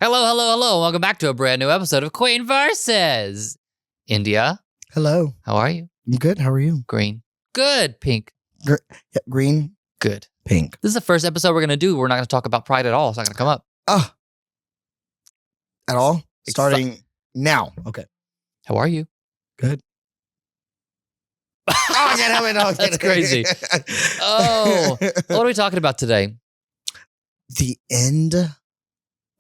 Hello, hello, hello. Welcome back to a brand new episode of Queen versus India. Hello. How are you? I'm good. How are you? Green. Good. Pink. Green, Good. pink. This is the first episode we're going to do. We're not going to talk about pride at all. It's not going to come up. At all? Starting now. Okay. How are you? Good. Oh, I can't help it. No, That's crazy. Oh, what are we talking about today? The end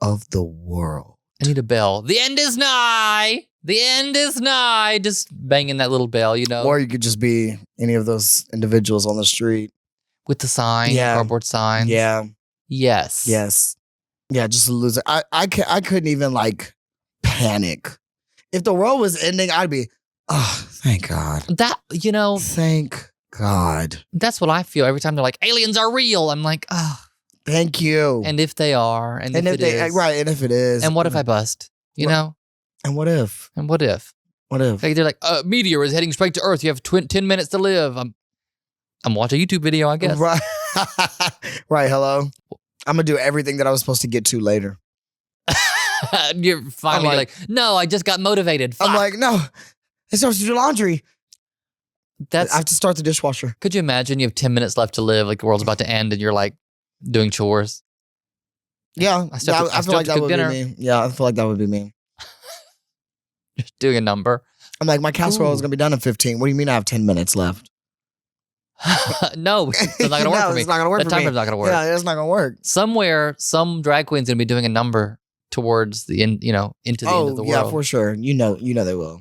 of the world. I need a bell. The end is nigh. The end is nigh. Just banging that little bell, you know. Or you could just be any of those individuals on the street. With the sign, Yeah. cardboard signs. Yeah. Yes. Yes. Yeah, just a loser. I couldn't even panic. If the world was ending, I'd be, oh, thank God. That, you know, Thank God. that's what I feel every time they're like, aliens are real. I'm like, oh. Thank you. And if they are, and if it is. Right, and if it is. And what if I bust? You know? And what if? And what if? What if? Like, they're like, a meteor is heading straight to Earth. You have 10 minutes to live. I'm watching a YouTube video, I guess. Right. Right, hello. I'm going to do everything that I was supposed to get to later. You're finally like, no, I just got motivated. Fuck. I'm like, no, it's supposed to do laundry. I have to start the dishwasher. Could you imagine you have 10 minutes left to live, like the world's about to end, and you're like doing chores? Yeah, I still have to- I feel like that would dinner. be me. Yeah, I feel like that would be me. Just doing a number. I'm like, my casserole is Ooh. going to be done in 15. What do you mean I have 10 minutes left? No, it's not going to work No, for me. it's not gonna work That for me. timer's not going to work. Yeah, it's not going to work. Somewhere, some drag queen's going to be doing a number towards the end, into the end of the world. Yeah, for sure. You know they will.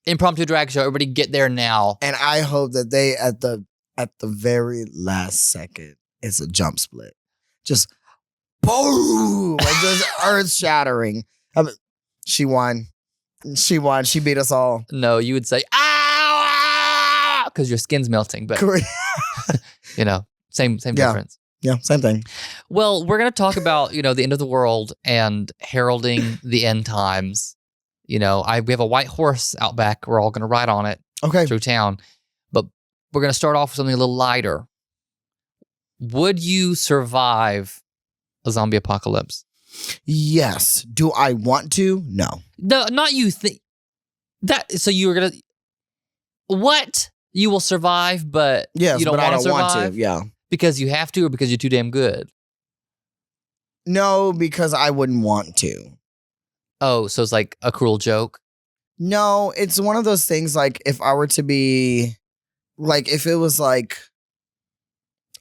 Impromptu drag show. Everybody get there now. And I hope that they, at the very last second, it's a jump split. Just boom! Like just earth shattering. She won. She won. She beat us all. No, you would say, ow, because your skin's melting. But, same difference. Yeah, same thing. Well, we're going to talk about, the end of the world and heralding the end times. We have a white horse out back. We're all going to ride on it Okay. through town. But we're going to start off with something a little lighter. Would you survive a zombie apocalypse? Yes. Do I want to? No. No, not you think that. So you were going to, what? You will survive, but Yes, you don't but I want to don't survive? want to. Yeah. Because you have to or because you're too damn good? No, because I wouldn't want to. Oh, so it's like a cruel joke? No, it's one of those things like if I were to be, like if it was like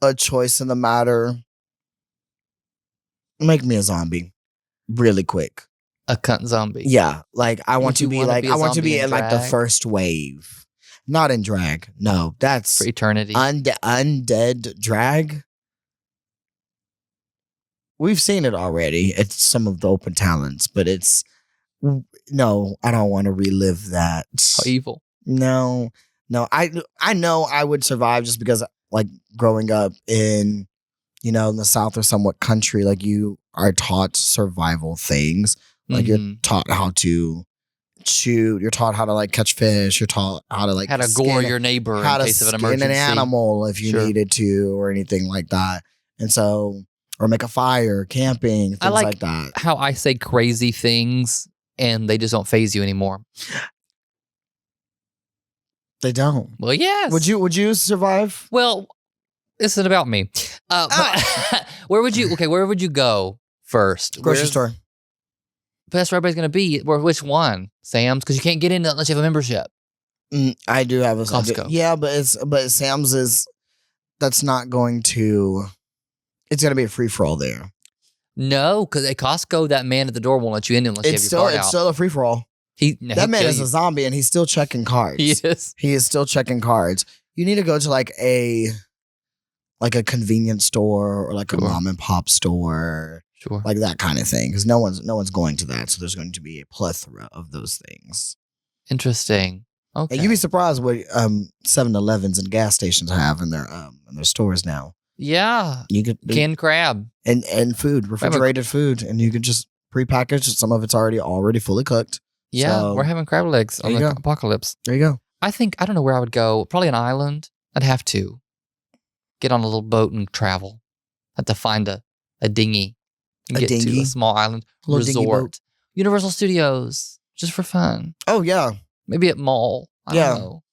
a choice in the matter, make me a zombie really quick. A cunt zombie. Yeah, like I want Would to you be wanna like, be a I want to zombie be in in like the drag? first wave. Not in drag. No, that's For eternity. undead drag. We've seen it already. It's some of the open talents, but no, I don't want to relive that. How evil. No. I know I would survive just because like growing up in in the South or somewhat country, like you are taught survival things. Like you're taught how to shoot, you're taught how to like catch fish, you're taught how to like How to gore your neighbor in case of an emergency. an animal if you Sure. needed to or anything like that. And so, or make a fire, camping, things like that. How I say crazy things and they just don't faze you anymore. They don't. Well, yes. Would you survive? Well, this isn't about me. But where would you go first? Grocery store. But that's where everybody's going to be. Which one? Sam's? Because you can't get in unless you have a membership. I do have a Costco. Yeah, but Sam's is that's not going to. It's going to be a free for all there. No, because at Costco, that man at the door won't let you in unless you have your card out. It's still a free for all. That man is a zombie and he's still checking cards. He is. He is still checking cards. You need to go to like a convenience store or like a mom and pop store. Sure. Like that kind of thing. Because no one's going to that. So there's going to be a plethora of those things. Interesting. Okay. And you'd be surprised what 7-Elevens and gas stations have in their stores now. Yeah. You could Canned crab. and food, refrigerated food, and you could just prepackage. Some of it's already fully cooked. Yeah, So, we're having crab legs on there the you go. apocalypse. There you go. I don't know where I would go. Probably an island. I'd have to get on a little boat and travel. Have to find a dinghy and A get to dinghy. a small island A little dinghy boat. resort. Universal Studios, just for fun. Oh yeah, Maybe at mall. I Yeah. don't know.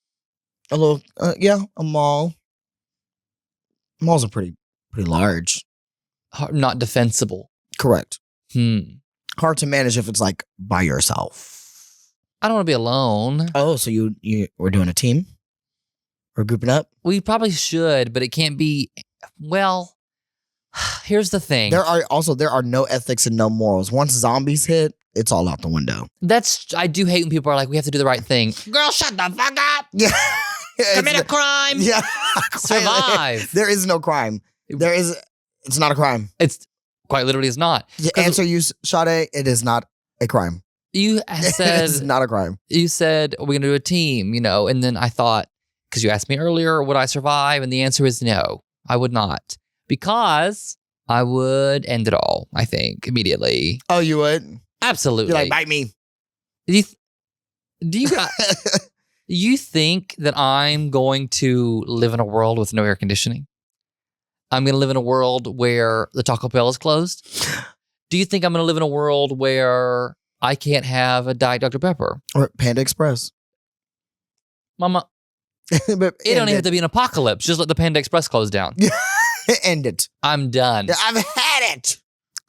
a little. A mall. Malls are pretty large. Not defensible. Correct. Hard to manage if it's like by yourself. I don't want to be alone. Oh, so you we're doing a team? We're grouping up? We probably should, but it can't be. Well, here's the thing. There are no ethics and no morals. Once zombies hit, it's all out the window. I do hate when people are like, we have to do the right thing. Girl, shut the fuck up. Yeah. Commit a crime. Yeah. Survive. There is no crime. It's not a crime. It's quite literally is not. To answer you, Sade, it is not a crime. You said it's not a crime. You said, are we going to do a team? And then I thought, because you asked me earlier, would I survive? And the answer is no, I would not. Because I would end it all, I think, immediately. Oh, you would? Absolutely. You're like, bite me. Do you think that I'm going to live in a world with no air conditioning? I'm going to live in a world where the Taco Bell is closed? Do you think I'm going to live in a world where I can't have a Diet Dr. Pepper? Or Panda Express. Mama, it don't even have to be an apocalypse. Just let the Panda Express close down. End it. I'm done. I've had it.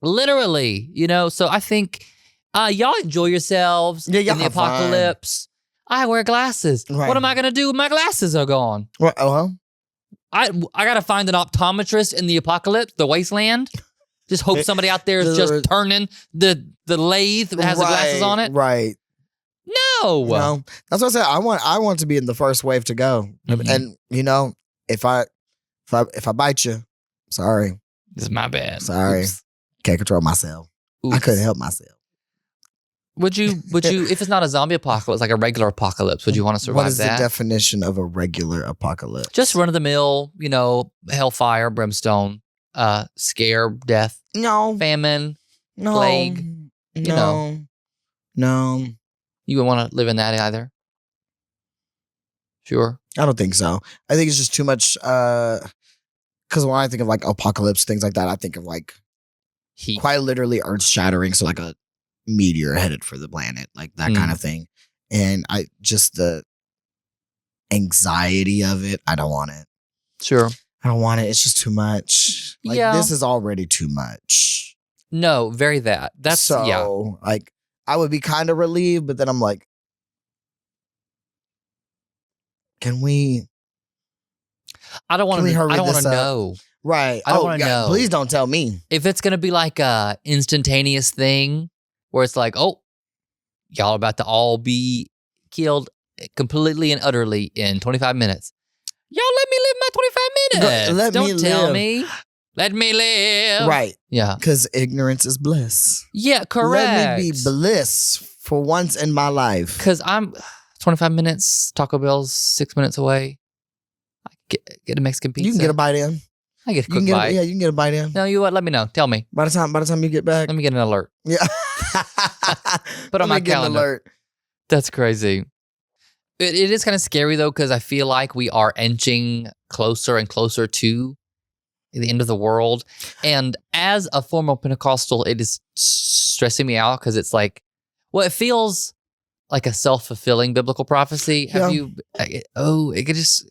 Literally, so I think y'all enjoy yourselves Yeah, y'all in the have fun. apocalypse. I wear glasses. Right. What am I going to do when my glasses are gone? Well, uh-huh. I got to find an optometrist in the apocalypse, the wasteland. Just hope somebody out there is just turning the lathe that has the glasses on it. Right. No. That's what I said. I want to be in the first wave to go. Mhm. And if I bite you, sorry. This is my bad. Sorry. Oops. Can't control myself. I couldn't help myself. Would you, if it's not a zombie apocalypse, like a regular apocalypse, would you want to survive that? What is the definition of a regular apocalypse? Just run of the mill, hellfire, brimstone, scare, death, No. famine, No. plague. No. No. You wouldn't want to live in that either? Sure. I don't think so. I think it's just too much. Because when I think of like apocalypse, things like that, I think of like Heat. quite literally earth shattering. So like a meteor headed for the planet, like that kind of thing. And the anxiety of it, I don't want it. Sure. I don't want it. It's just too much. Like this is already too much. No, very that. That's yeah. Like I would be kind of relieved, but then I'm like, can we? I don't want to. I don't want to know. Right. I don't want to know. Please don't tell me. If it's gonna be like a instantaneous thing where it's like, oh, y'all about to all be killed completely and utterly in 25 minutes. Y'all let me live my 25 minutes. Don't tell me. Let me live. Right. Yeah. Because ignorance is bliss. Yeah, correct. Let me be bliss for once in my life. Because I'm 25 minutes, Taco Bell's 6 minutes away. I get a Mexican pizza. You can get a bite in. I get a quick bite. Yeah, you can get a bite in. No, you what? Let me know. Tell me. By the time you get back. Let me get an alert. Yeah. Put on my calendar. Alert. That's crazy. It is kind of scary though, because I feel like we are inching closer and closer to the end of the world. And as a former Pentecostal, it is stressing me out because it's like, well, it feels like a self-fulfilling biblical prophecy. Have you? It could just.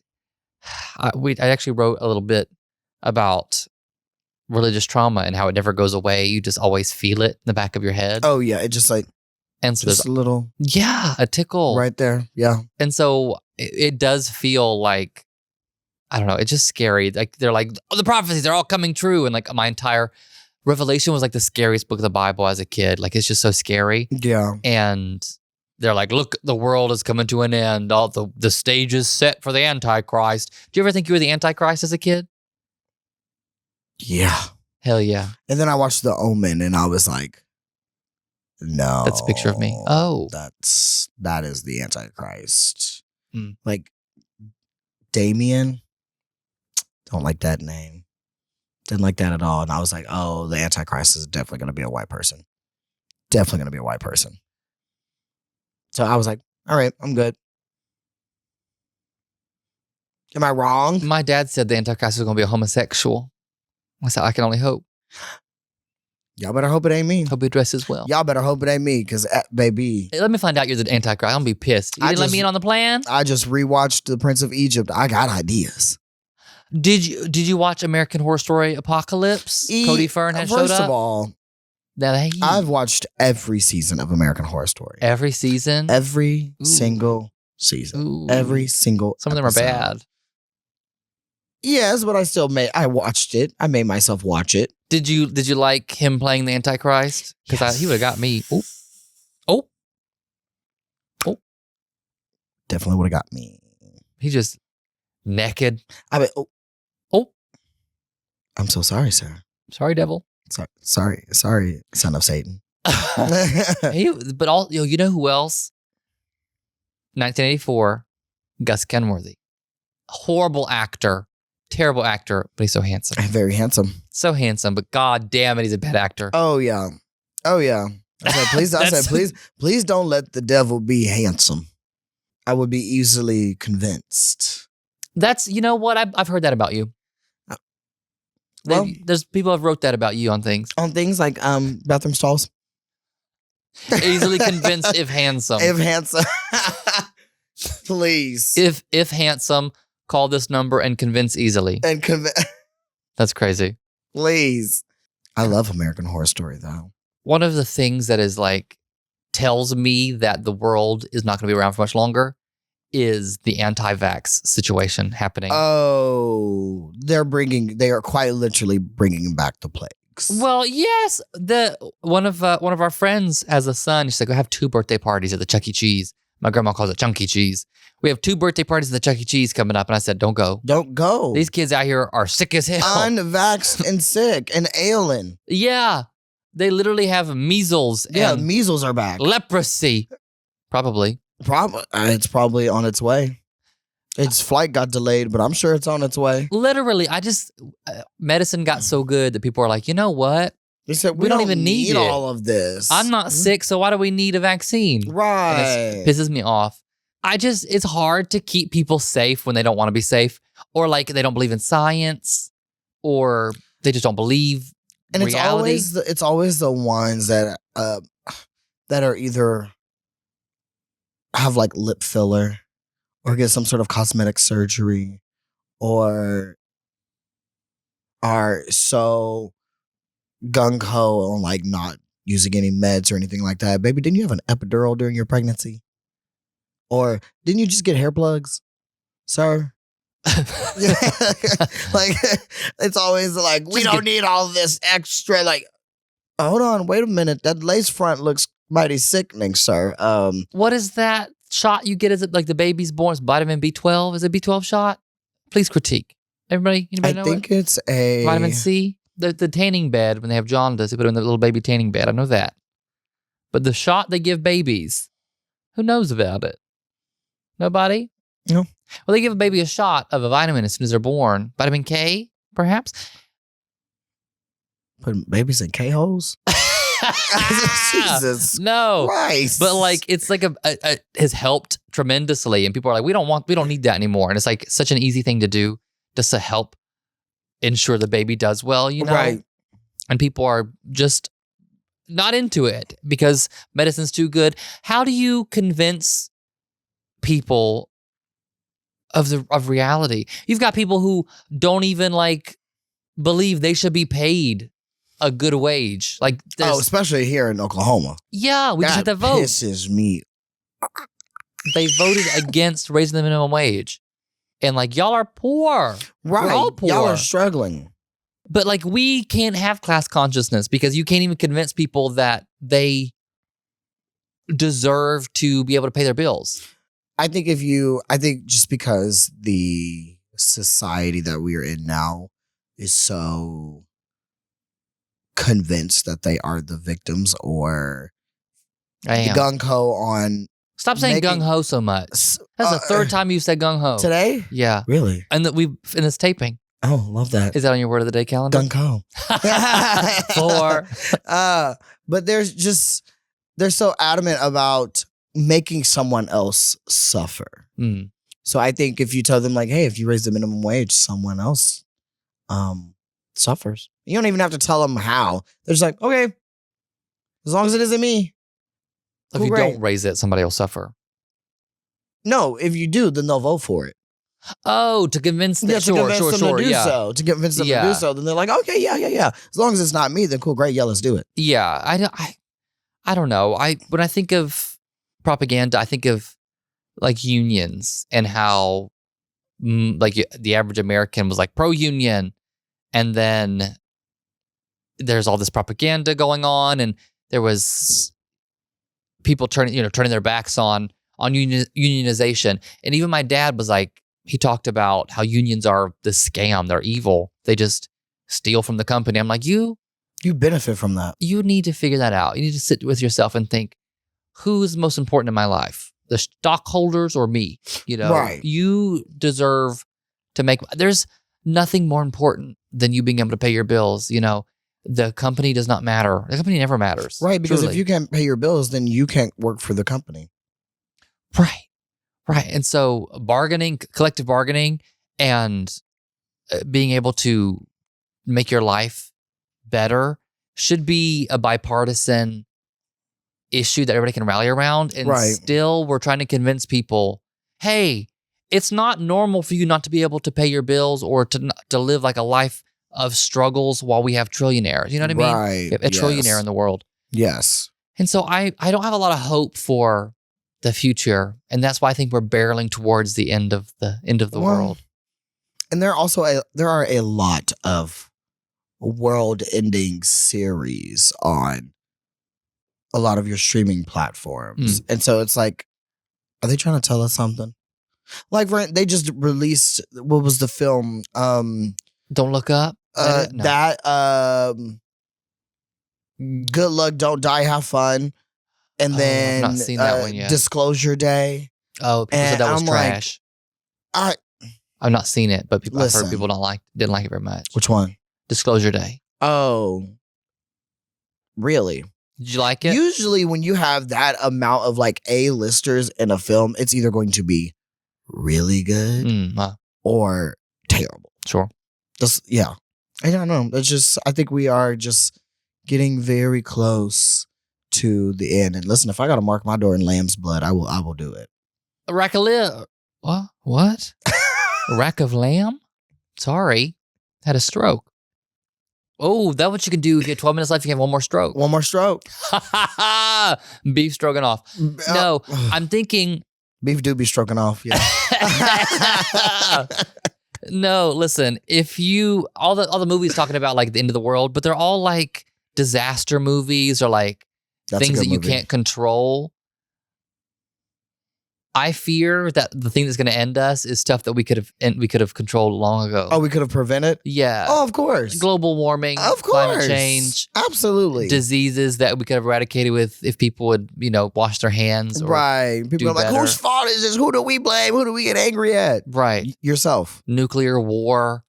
I actually wrote a little bit about religious trauma and how it never goes away. You just always feel it in the back of your head. Oh yeah, it just like and so just a little a tickle right there. Yeah, and so it does feel like I don't know. It's just scary. Like they're like the prophecies are all coming true, and like my entire Revelation was like the scariest book of the Bible as a kid. Like it's just so scary. Yeah, and they're like, look, the world is coming to an end. All the stage is set for the Antichrist. Do you ever think you were the Antichrist as a kid? Yeah. Hell yeah. And then I watched The Omen and I was like, no. That's a picture of me. Oh. That is the Antichrist. Mm. Like Damien. Don't like that name. Didn't like that at all. And I was like, oh, the Antichrist is definitely going to be a white person. Definitely going to be a white person. So I was like, all right, I'm good. Am I wrong? My dad said the Antichrist was going to be a homosexual. I said, I can only hope. Y'all better hope it ain't me. Hope he dresses well. Y'all better hope it ain't me, because baby, Hey, let me find out you're the Antichrist. I'm gonna be pissed. You didn't let me in on the plan? I just rewatched The Prince of Egypt. I got ideas. Did you watch American Horror Story Apocalypse? Cody Fern had showed up. First of all, I've watched every season of American Horror Story. Every season? Every single season. Ooh. Every single Some of them episode. are bad. Yes, but I watched it. I made myself watch it. Did you like him playing the Antichrist? Because Yes. he would have got me. Oh. Definitely would have got me. He just naked. I mean, Oh. I'm so sorry, sir. Sorry, devil. Sorry, son of Satan. But you know who else? 1984, Gus Kenworthy. Horrible actor. Terrible actor, but he's so handsome. Very handsome. So handsome, but god damn it, he's a bad actor. Oh yeah. I said, please don't let the devil be handsome. I would be easily convinced. That's, you know what? I've heard that about you. Well, There's people have wrote that about you on things. on things like bathroom stalls. Easily convinced if handsome. If handsome. Please. If handsome, call this number and convince easily. And That's crazy. please. I love American Horror Story though. One of the things that is like tells me that the world is not going to be around for much longer is the anti-vax situation happening. Oh, they are quite literally bringing back the plagues. Well, yes. One of our friends has a son. She's like, I have 2 birthday parties at the Chuck E. Cheese. My grandma calls it Chunky Cheese. We have 2 birthday parties at the Chuck E. Cheese coming up, and I said, don't go. Don't go. These kids out here are sick as hell. Unvaxxed and sick and ailing. Yeah, they literally have measles. Yeah, and measles are back. leprosy. Probably. It's probably on its way. Its flight got delayed, but I'm sure it's on its way. Literally, medicine got so good that people are like, you know what? They said We don't even need it. all of this. I'm not sick, so why do we need a vaccine? Right. And it pisses me off. It's hard to keep people safe when they don't want to be safe, or like they don't believe in science, or they just don't believe And reality. it's always the ones that are either have like lip filler or get some sort of cosmetic surgery or are so gung-ho on like not using any meds or anything like that. Baby, didn't you have an epidural during your pregnancy? Or didn't you just get hair plugs, sir? Like, it's always like, we don't need all this extra. Like, hold on, wait a minute. That lace front looks mighty sickening, sir. What is that shot you get? Is it like the baby's born? It's vitamin B12? Is it B12 shot? Please critique. Anybody I know think it? it's a Vitamin C? The tanning bed, when they have jaundice, they put it in the little baby tanning bed. I know that. But the shot they give babies, who knows about it? Nobody? No. Well, they give a baby a shot of a vitamin as soon as they're born. Vitamin K, perhaps? Put babies in K-holes? Jesus No. Christ. But like, it's like has helped tremendously. And people are like, we don't need that anymore. And it's like such an easy thing to do just to help ensure the baby does well, you know? Right. And people are just not into it because medicine's too good. How do you convince people of reality? You've got people who don't even like believe they should be paid a good wage. Like, especially here in Oklahoma. Yeah, we just had to vote. Pisses me. They voted against raising the minimum wage. And like, y'all are poor. Right. We're all poor. Y'all are struggling. But like, we can't have class consciousness because you can't even convince people that they deserve to be able to pay their bills. I think just because the society that we are in now is so convinced that they are the victims or I am. gung-ho on Stop saying gung-ho so much. That's the third time you said gung-ho. today? Yeah. Really? And that in this taping. Oh, love that. Is that on your word of the day calendar? Gung-ho. 4. But they're so adamant about making someone else suffer. Mm. So I think if you tell them like, hey, if you raise the minimum wage, someone else suffers. You don't even have to tell them how. They're just like, okay, as long as it isn't me. If you don't raise it, somebody will suffer. No, if you do, then they'll vote for it. Oh, to convince them. To convince them to do so. To convince them to do so. Then they're like, okay, yeah. As long as it's not me, then cool, great, yeah, let's do it. Yeah, I don't know. When I think of propaganda, I think of like unions and how like the average American was like pro-union, and then there's all this propaganda going on, and there was people turning their backs on unionization. And even my dad was like, he talked about how unions are the scam, they're evil, they just steal from the company. I'm like, you benefit from that. You need to figure that out. You need to sit with yourself and think, who's most important in my life? The stockholders or me? Right. You deserve to make, there's nothing more important than you being able to pay your bills. The company does not matter. The company never matters. Right. Because truly. if you can't pay your bills, then you can't work for the company. Right. And so collective bargaining, and being able to make your life better should be a bipartisan issue that everybody can rally around. And still, we're trying to convince people, hey, it's not normal for you not to be able to pay your bills or to live like a life of struggles while we have trillionaires. You know what I mean? Right. A trillionaire in the world. Yes. And so I don't have a lot of hope for the future, and that's why I think we're barreling towards the end of the world. And there are a lot of world-ending series on a lot of your streaming platforms, and so it's like, are they trying to tell us something? Like, they just released, what was the film? Don't Look Up. Good Luck, Don't Die, Have Fun. And then I've not seen that one yet. Disclosure Day. Oh, people said that was trash. I've not seen it, but I've heard people didn't like it very much. Which one? Disclosure Day. Oh, really? Did you like it? Usually when you have that amount of like A-listers in a film, it's either going to be really good or terrible. Sure. Yeah. I don't know. It's just, I think we are just getting very close to the end. And listen, if I got to mark my door in lamb's blood, I will do it. A rack of what? A rack of lamb? Sorry. Had a stroke. Oh, that's what you can do. If you have 12 minutes left, you can have one more stroke. One more stroke. Beef stroganoff. No, I'm thinking. Beef do be stroking off, yeah. No, listen, if you, all the movies talking about like the end of the world, but they're all like disaster movies or like things that you can't control. I fear that the thing that's going to end us is stuff that we could have controlled long ago. Oh, we could have prevented? Yeah. Oh, of course. Global warming, of course. Climate change. Absolutely. Diseases that we could have eradicated with if people would, wash their hands. Or right. People are like, whose fault is this? Who do we blame? Who do we get angry at? Right. Yourself. Nuclear war.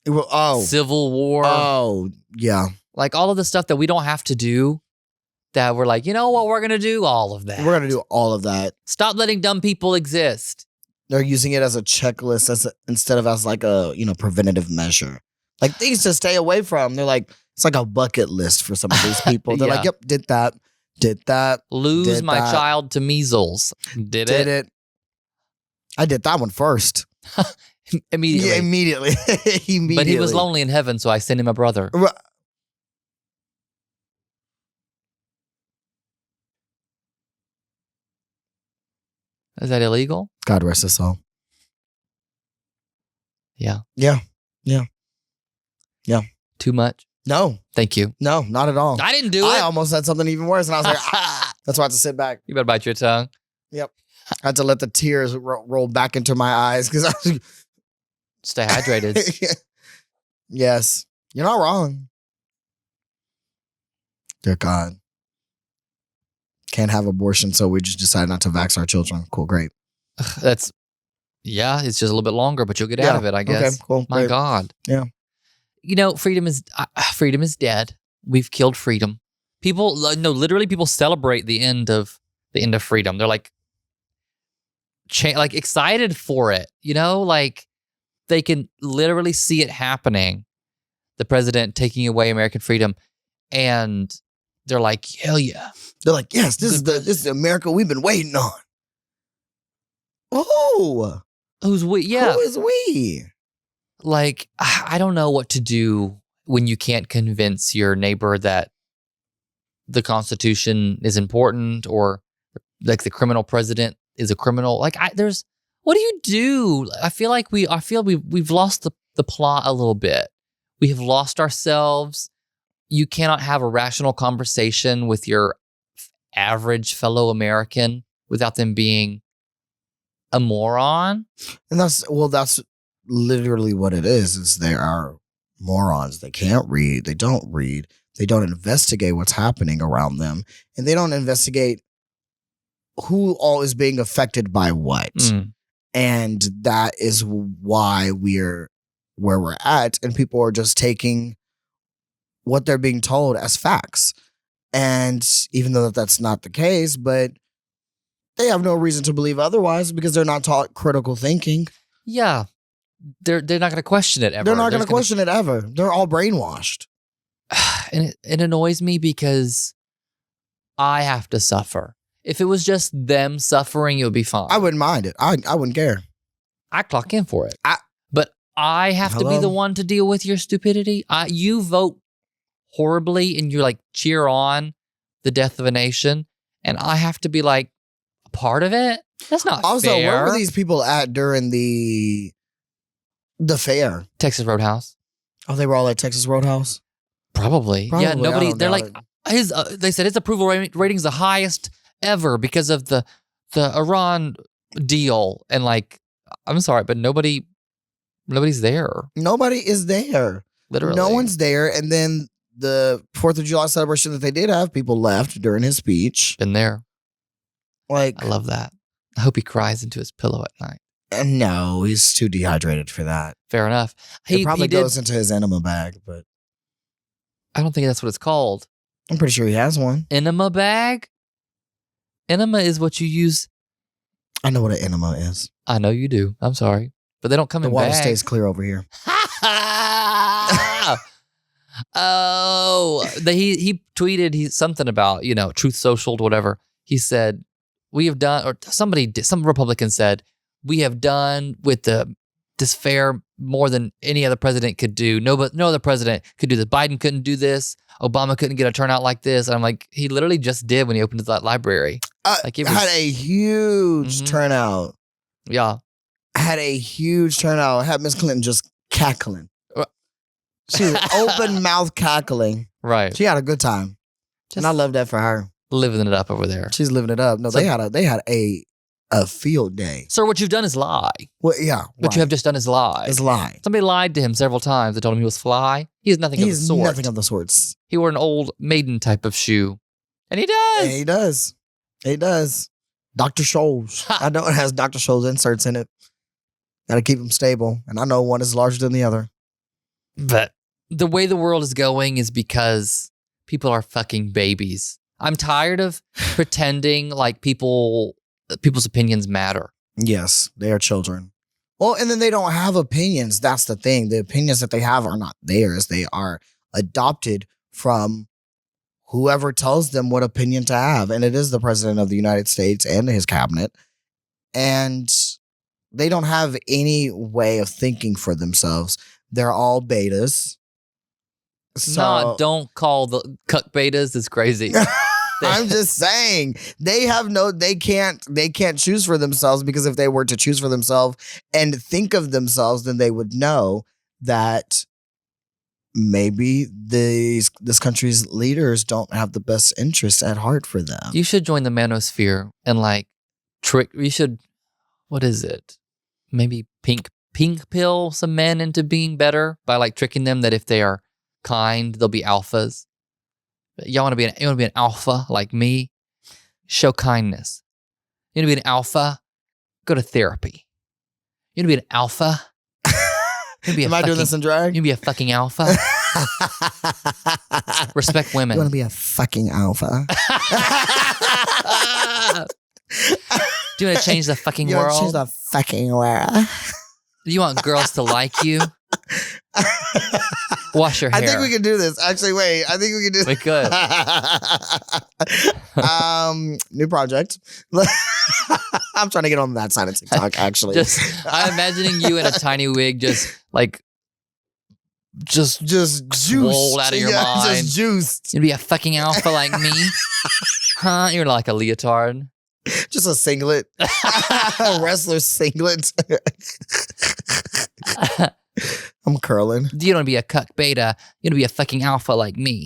Civil war. Oh, yeah. Like all of the stuff that we don't have to do. That we're like, you know what, we're going to do all of that. We're going to do all of that. Stop letting dumb people exist. They're using it as a checklist instead of as like a, preventative measure. Like things to stay away from. They're like, it's like a bucket list for some of these people. They're like, yep, did that. Lose my child to measles. Did it. I did that one first. Immediately. Yeah, immediately. But he was lonely in heaven, so I sent him a brother. Is that illegal? God rest his soul. Yeah. Yeah. Too much? No. Thank you. No, not at all. I didn't do it. I almost said something even worse, and I was like, that's why I had to sit back. You better bite your tongue. Yep. I had to let the tears roll back into my eyes because I was... Stay hydrated. Yes. You're not wrong. Dear God. Can't have abortion, so we just decided not to vax our children. Cool, great. It's just a little bit longer, but you'll get out of it, I guess. Okay, cool. My God. Yeah. Freedom is dead. We've killed freedom. Literally people celebrate the end of freedom. They're like excited for it, like they can literally see it happening. the president taking away American freedom, and they're like, hell yeah. They're like, yes, this is the America we've been waiting on. Oh, Who's we? Yeah. who is we? Like, I don't know what to do when you can't convince your neighbor that the Constitution is important, or like the criminal president is a criminal. Like, what do you do? I feel like we've lost the plot a little bit. We have lost ourselves. You cannot have a rational conversation with your average fellow American without them being a moron. And that's literally what it is they are morons. They can't read. They don't read. They don't investigate what's happening around them. And they don't investigate who all is being affected by what. And that is why we're where we're at. And people are just taking what they're being told as facts. And even though that's not the case, but they have no reason to believe otherwise because they're not taught critical thinking. Yeah. They're not going to question it ever. They're not going to question it ever. They're all brainwashed. And it annoys me because I have to suffer. If it was just them suffering, it would be fine. I wouldn't mind it. I wouldn't care. I clock in for it. But I have to be the one to deal with your stupidity. You vote horribly and you like cheer on the death of a nation, and I have to be like a part of it? That's not also, fair. where were these people at during the fair? Texas Roadhouse. Oh, they were all at Texas Roadhouse? Probably. Yeah, nobody. They're like it. They said his approval rating is the highest ever because of the Iran deal, and like, I'm sorry, but nobody's there. Nobody is there. Literally, no one's there. And then the 4th of July celebration that they did have, people left during his speech. Been there. Like, I love that. I hope he cries into his pillow at night. No, he's too dehydrated for that. Fair enough. He probably goes into his enema bag, but I don't think that's what it's called. I'm pretty sure he has one. Enema bag? Enema is what you use. I know what an enema is. I know you do. I'm sorry. But they don't come in bags. The water stays clear over here. Oh, he tweeted something about, Truth Social, whatever. He said, we have done, or somebody did, some Republican said, we have done with this fair more than any other president could do. No other president could do this. Biden couldn't do this. Obama couldn't get a turnout like this. And I'm like, he literally just did when he opened that library. Like, it had a huge turnout. Yeah. Had a huge turnout. Had Miss Clinton just cackling. She was open mouth cackling. Right. She had a good time. And I love that for her. Living it up over there. She's living it up. No, so, they had a field day. Sir, what you've done is lie. Well, yeah. What you have just done is lie. Is lie. Somebody lied to him several times. They told him he was fly. He is nothing of the sort. Nothing of the sorts. He wore an old maiden type of shoe. And he does. And he does. He does. Dr. Scholl's. I know it has Dr. Scholl's inserts in it. Got to keep them stable. And I know one is larger than the other. But the way the world is going is because people are fucking babies. I'm tired of pretending like people's opinions matter. Yes, they are children. Well, and then they don't have opinions. That's the thing. The opinions that they have are not theirs. They are adopted from whoever tells them what opinion to have. And it is the president of the United States and his cabinet. And they don't have any way of thinking for themselves. They're all betas. So, don't call the cuck betas. It's crazy. I'm just saying they can't choose for themselves, because if they were to choose for themselves and think of themselves, then they would know that maybe this country's leaders don't have the best interests at heart for them. You should join the manosphere and what is it? Maybe pink pill some men into being better by tricking them that if they are kind, they'll be alphas. You want to be an alpha like me? Show kindness. You want to be an alpha? Go to therapy. You want to be an alpha? Am I doing this in drag? You want to be a fucking alpha? Respect women. You want to be a fucking alpha? Do you want to change the fucking world? Change the fucking world? Do you want girls to like you? Wash your hair. I think we can do this. Actually, wait. I think we can do We could. New project. I'm trying to get on that side of TikTok, actually. I'm imagining you in a tiny wig, just juiced out of your mind. Just juiced. You'd be a fucking alpha like me. Huh? You're like a leotard. Just a singlet. A wrestler singlet. I'm curling. You don't want to be a cuck beta. You want to be a fucking alpha like me.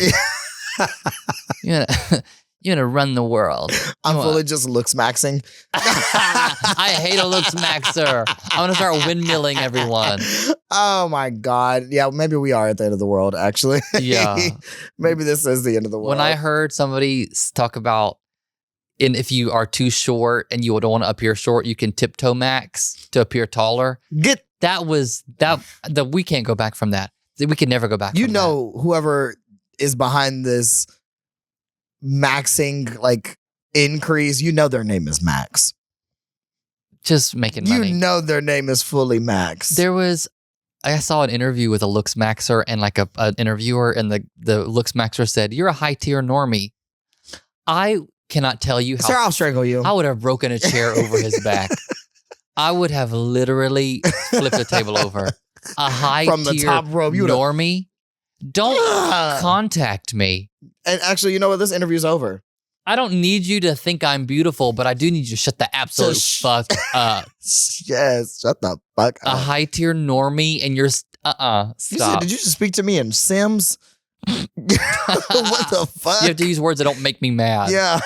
You're gonna run the world. I'm fully just looks maxing. I hate a looks maxer. I'm gonna start windmilling everyone. Oh my God. Yeah, maybe we are at the end of the world, actually. Yeah. Maybe this is the end of the world. When I heard somebody talk about if you are too short and you don't want to appear short, you can tiptoe max to appear taller. We can't go back from that. We can never go back from that. Whoever is behind this maxing increase, their name is Max. Just making money. Their name is fully Max. I saw an interview with a looks maxer and an interviewer, and the looks maxer said, "You're a high tier normie." I cannot tell you how. Sir, I'll strangle you. I would have broken a chair over his back. I would have literally flipped the table over. A high From the tier top rope, normie. Don't contact me. And actually, you know what? This interview's over. I don't need you to think I'm beautiful, but I do need you to shut the absolute fuck up. Yes, shut the fuck up. A high tier normie and you're You said, stop. did you just speak to me in Sims? What the fuck? You have to use words that don't make me mad. Yeah.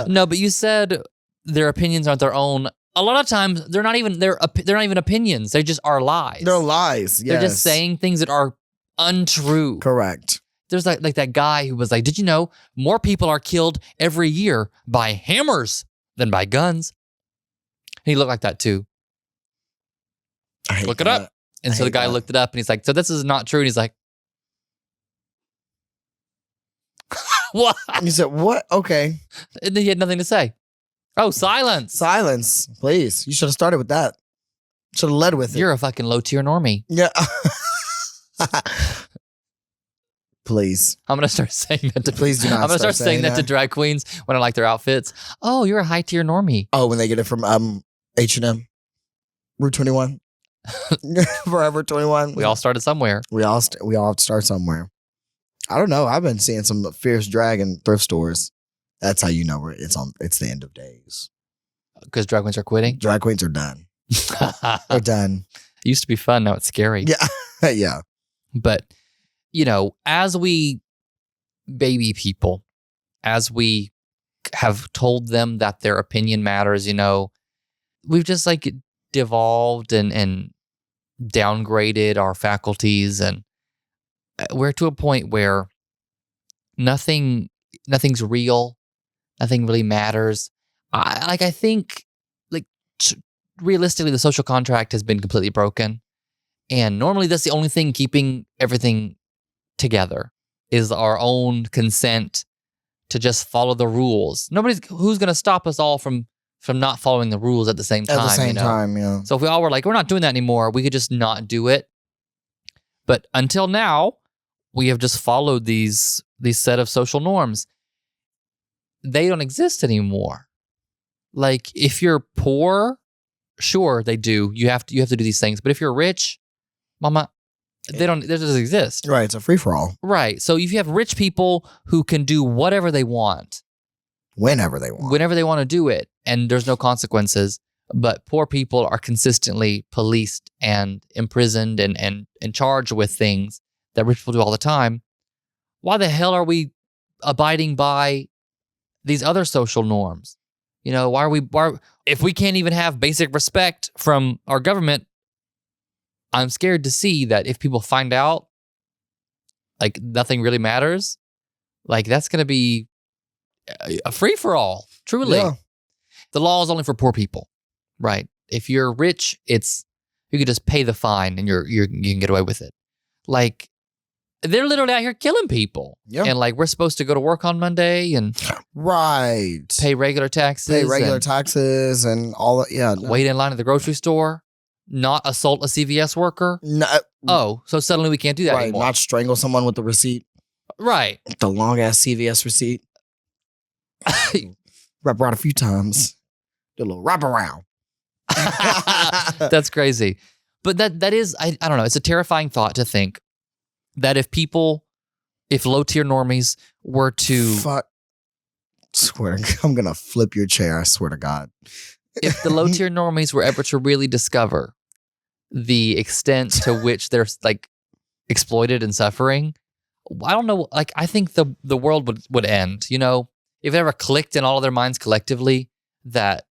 No, but you said their opinions aren't their own. A lot of times they're not even opinions. They just are lies. They're lies. Yes. They're just saying things that are untrue. Correct. There's like that guy who was like, "Did you know more people are killed every year by hammers than by guns?" He looked like that too. Look it up. And so the guy looked it up and he's like, "So this is not true." And he's like, "What?" He said, "What? Okay." And then he had nothing to say. Oh, silence. Silence, please. You should have started with that. Should have led with it. You're a fucking low tier normie. Yeah. Please. I'm going to start saying that to Please do not. I'm going to start saying that to drag queens when I like their outfits. Oh, you're a high tier normie. Oh, when they get it from H&M, Route 21, Forever 21. We all started somewhere. We all have to start somewhere. I don't know. I've been seeing some fierce drag in thrift stores. That's how you know it's the end of days. Because drag queens are quitting? Drag queens are done. They're done. It used to be fun. Now it's scary. Yeah. Yeah. But, as we baby people, as we have told them that their opinion matters, we've just devolved and downgraded our faculties. And we're to a point where nothing's real. Nothing really matters. I think realistically, the social contract has been completely broken. And normally that's the only thing keeping everything together is our own consent to just follow the rules. Who's going to stop us all from not following the rules at the same time. At the same time, yeah. So if we all were like, we're not doing that anymore, we could just not do it. But until now, we have just followed these set of social norms. They don't exist anymore. Like if you're poor, sure they do. You have to do these things. But if you're rich, mama, they doesn't exist. Right. It's a free for all. Right. So if you have rich people who can do whatever they want, whenever they want to do it, and there's no consequences, but poor people are consistently policed and imprisoned and charged with things that rich people do all the time. Why the hell are we abiding by these other social norms? Why if we can't even have basic respect from our government, I'm scared to see that if people find out nothing really matters, that's going to be a free for all. Truly. Yeah. The law is only for poor people, right? If you're rich, you can just pay the fine and you can get away with it. They're literally out here killing people. Yeah. And we're supposed to go to work on Monday and pay regular taxes. And all that. Yeah. Wait in line at the grocery store, not assault a CVS worker. No, Oh, so suddenly we can't do that right, anymore. not strangle someone with the receipt, Right. the long ass CVS receipt. Wrap around a few times. Do a little wrap around. That's crazy. But that is, I don't know, it's a terrifying thought to think that if low tier normies were to, Fuck. Swear, I'm gonna flip your chair. I swear to God. if the low tier normies were ever to really discover the extent to which they're like exploited and suffering, I don't know. Like, I think the world would end. You know, if it ever clicked in all of their minds collectively that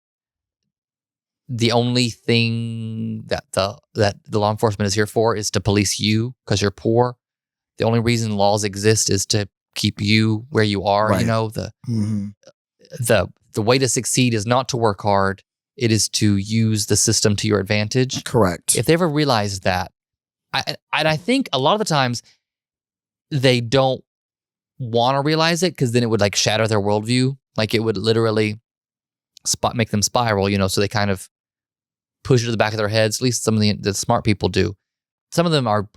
the only thing that the law enforcement is here for is to police you because you're poor. The only reason laws exist is to keep you where you are. Right. You know, the way to succeed is not to work hard. It is to use the system to your advantage. Correct. If they ever realized that, I think a lot of the times they don't want to realize it because then it would like shatter their worldview. Like it would literally make them spiral, you know, so they kind of push it to the back of their heads. At least some of the smart people do. Some of them are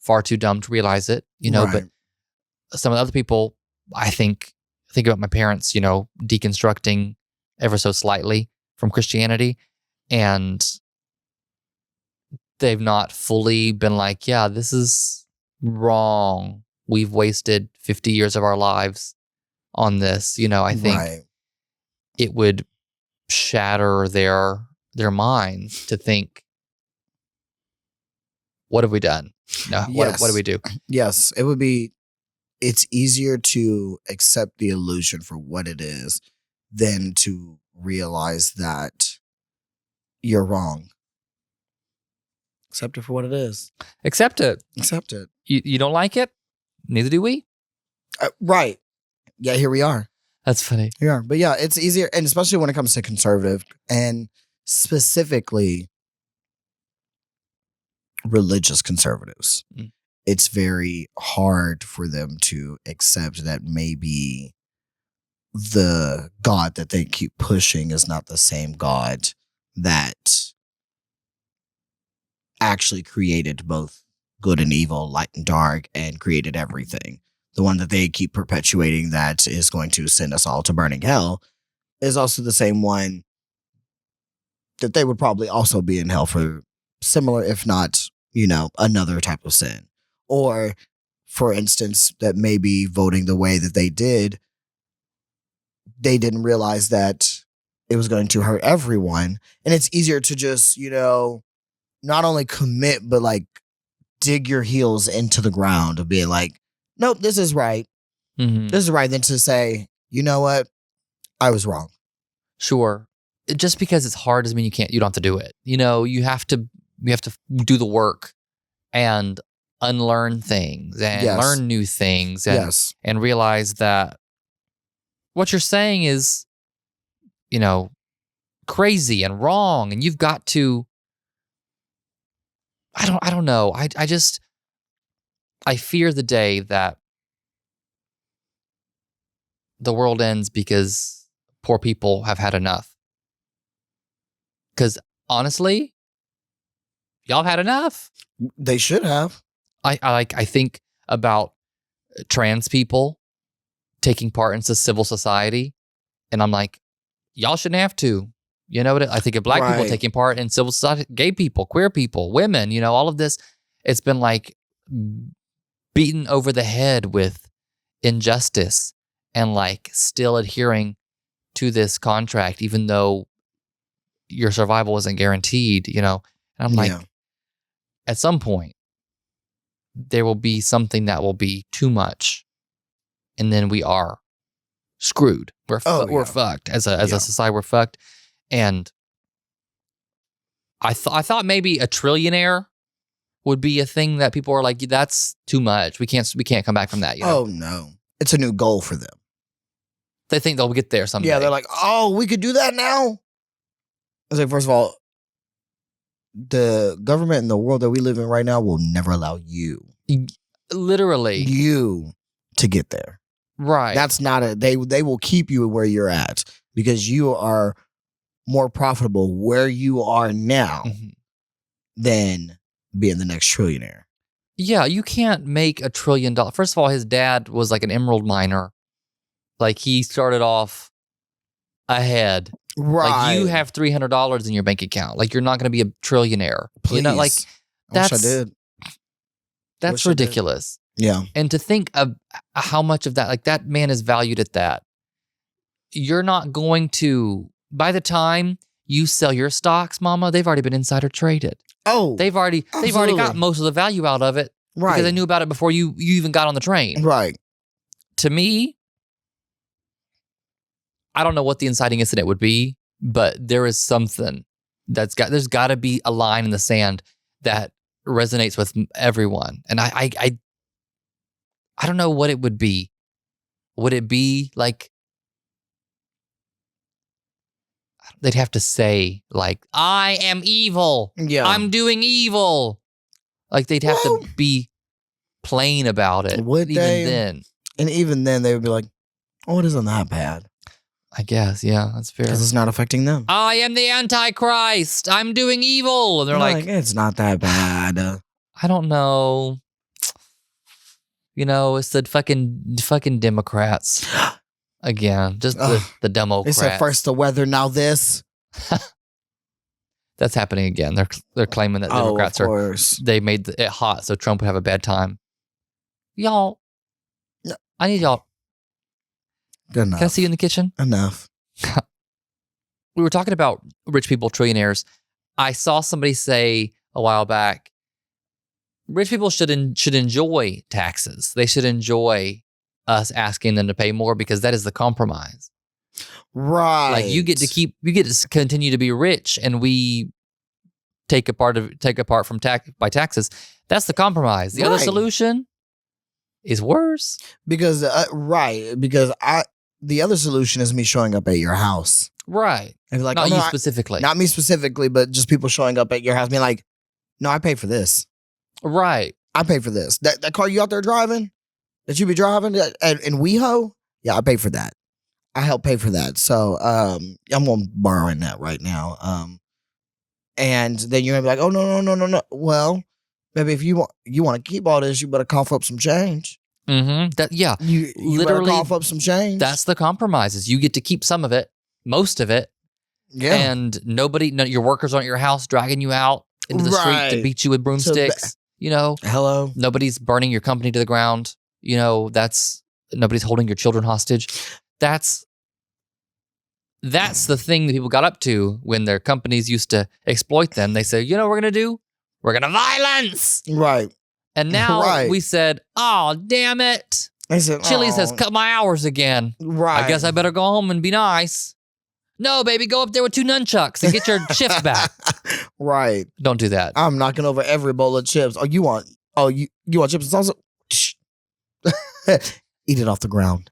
far too dumb to realize it, you know, Right. but some of the other people, I think about my parents, you know, deconstructing ever so slightly from Christianity, and they've not fully been like, yeah, this is wrong. We've wasted 50 years of our lives on this. You know, I think Right. it would shatter their minds to think, what have we done? No, Yes. what do we do? Yes, it would be. It's easier to accept the illusion for what it is than to realize that you're wrong. Accept it for what it is. Accept it. Accept it. You don't like it? Neither do we. Right. Yeah, here we are. That's funny. Here we are. But yeah, it's easier, and especially when it comes to conservative and specifically religious conservatives. Mm. It's very hard for them to accept that maybe the God that they keep pushing is not the same God that actually created both good and evil, light and dark, and created everything. The one that they keep perpetuating that is going to send us all to burning hell is also the same one that they would probably also be in hell for similar, if not, you know, another type of sin. Or, for instance, that maybe voting the way that they did, they didn't realize that it was going to hurt everyone. And it's easier to just, you know, not only commit, but like dig your heels into the ground of being like, nope, this is right. Mm-hmm. This is right. Than to say, you know what? I was wrong. Sure. Just because it's hard doesn't mean you don't have to do it. You know, you have to do the work and unlearn things and Yes. learn new things and, Yes. and realize that what you're saying is, you know, crazy and wrong. And you've got to, I don't know. I fear the day that the world ends because poor people have had enough. Because honestly, y'all had enough. They should have. I think about trans people taking part in civil society, and I'm like, y'all shouldn't have to. You know what? I think of black people Right. taking part in civil society, gay people, queer people, women. You know, all of this. It's been like beaten over the head with injustice, and like still adhering to this contract, even though your survival isn't guaranteed. You know, and I'm like, Yeah. at some point, there will be something that will be too much, and then we are screwed. We're yeah. fucked as a Yeah. society. We're fucked. And I thought maybe a trillionaire would be a thing that people are like, that's too much. We can't come back from that. You know? Oh, no. It's a new goal for them. They think they'll get there someday. Yeah, they're like, oh, we could do that now? I was like, first of all, the government and the world that we live in right now will never allow you literally, to get there. right? That's not they will keep you where you're at because you are more profitable where you are now Mhm. than being the next trillionaire. Yeah, you can't make $1 trillion. First of all, his dad was like an emerald miner. Like he started off ahead. Right. Like you have $300 in your bank account. Like you're not going to be a trillionaire. Please. You know, like I wish I did. That's Wish I did. ridiculous. Yeah. And to think of how much of that, like that man is valued at that. You're not going to, by the time you sell your stocks, mama, they've already been insider traded. Oh, They've already got most of the value out of it. right. Because they knew about it before you even got on the train. Right. To me, I don't know what the inciting incident would be, but there is something there's got to be a line in the sand that resonates with everyone. And I don't know what it would be. Would it be like they'd have to say like, I am evil. Yeah. I'm doing evil. Like they'd have to be plain about it. Would even they? then. And even then they would be like, oh, it isn't that bad. I guess, yeah, that's fair. Because it's not affecting them. I am the Antichrist. I'm doing evil. And they're like, it's not that bad. I don't know. You know, it's the fucking Democrats. Again, just the Democrats. They said first the weather, now this. That's happening again. They're claiming that Democrats they made it hot so Trump would have a bad time. Y'all, no. I need y'all. Good enough. Can I see you in the kitchen? Enough. We were talking about rich people, trillionaires. I saw somebody say a while back, rich people should enjoy taxes. They should enjoy us asking them to pay more because that is the compromise. Right. Like you get to continue to be rich, and we take apart from taxes. That's the compromise. The other solution is worse. Because the other solution is me showing up at your house. Right. And like, not you specifically. Not me specifically, but just people showing up at your house being like, no, I pay for this. Right. I pay for this. That car you out there driving, that you be driving in WeHo, yeah, I pay for that. I help pay for that. So I'm going to borrow in that right now. And then you're going to be like, oh, no. Well, maybe if you want to keep all this, you better cough up some change. Mm-hmm. You literally better cough up some change. That's the compromises. You get to keep some of it, most of it. Yeah. And your workers aren't at your house dragging you out into the street to beat you with broomsticks. Hello. Nobody's burning your company to the ground. Nobody's holding your children hostage. That's the thing that people got up to when their companies used to exploit them. They say, what we're going to do? We're going to violence. Right. And now we said, oh, damn it. Chili's has cut my hours again. Right. I guess I better go home and be nice. No, baby, go up there with 2 nunchucks and get your shift back. Right. Don't do that. I'm knocking over every bowl of chips. Oh, you want chips and salsa? Eat it off the ground.